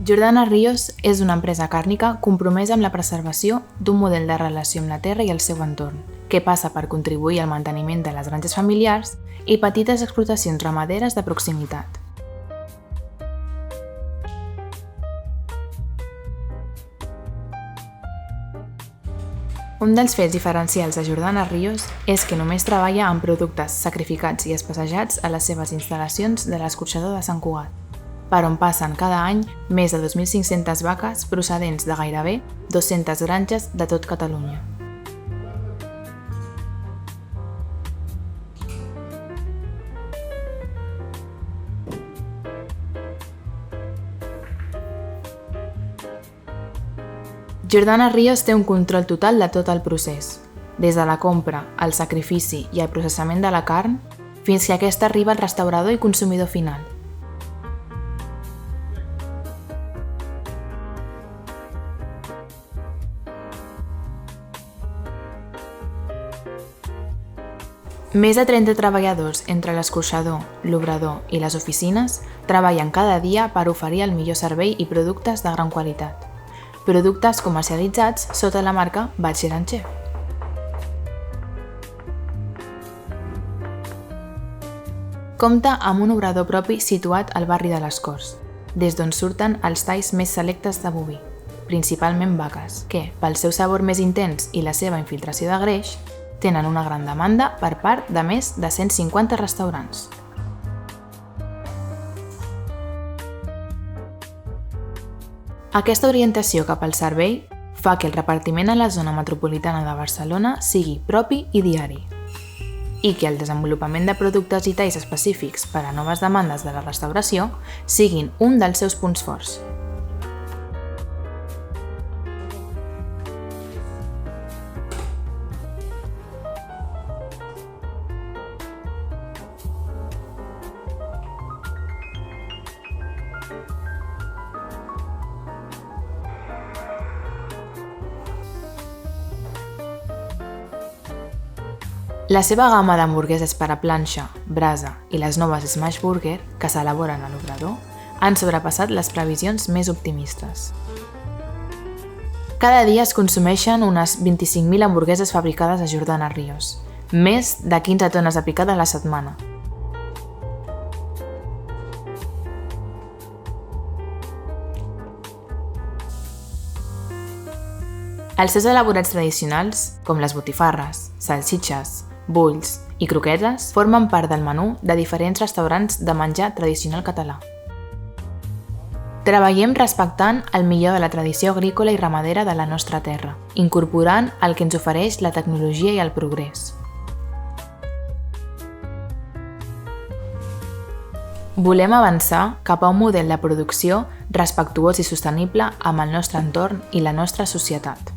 Jordana Ríos és una empresa càrnica compromesa amb la preservació d'un model de relació amb la terra i el seu entorn, que passa per contribuir al manteniment de les granges familiars i petites explotacions ramaderes de proximitat. Un dels fets diferencials de Jordana Ríos és que només treballa amb productes sacrificats i especejats a les seves instal·lacions de l'escorxador de Sant Cugat, per on passen cada any més de 2.500 vaques procedents de gairebé 200 granges de tot Catalunya. Jordana Ríos té un control total de tot el procés, des de la compra, el sacrifici i el processament de la carn, fins que aquesta arriba al restaurador i consumidor final. Més de 30 treballadors entre l'escorxador, l'obrador i les oficines treballen cada dia per oferir el millor servei i productes de gran qualitat. Productes comercialitzats sota la marca Butcher & Chef. Compta amb un obrador propi situat al barri de les Corts, des d'on surten els talls més selectes de boví, principalment vaques, que, pel seu sabor més intens i la seva infiltració de greix, tenen una gran demanda per part de més de 150 restaurants. Aquesta orientació cap al servei fa que el repartiment a la zona metropolitana de Barcelona sigui propi i diari, i que el desenvolupament de productes i talls específics per a noves demandes de la restauració siguin un dels seus punts forts. La seva gamma d'hamburgueses per a planxa, brasa i les noves Smash Burger, que s'elaboren a l'obrador, han sobrepassat les previsions més optimistes. Cada dia es consumeixen unes 25.000 hamburgueses fabricades a Jordana Ríos, més de 15 tones de picada a la setmana. Els seus elaborats tradicionals, com les botifarres, salsitxes, bulls i croquetes, formen part del menú de diferents restaurants de menjar tradicional català. Treballem respectant el millor de la tradició agrícola i ramadera de la nostra terra, incorporant el que ens ofereix la tecnologia i el progrés. Volem avançar cap a un model de producció respectuós i sostenible amb el nostre entorn i la nostra societat.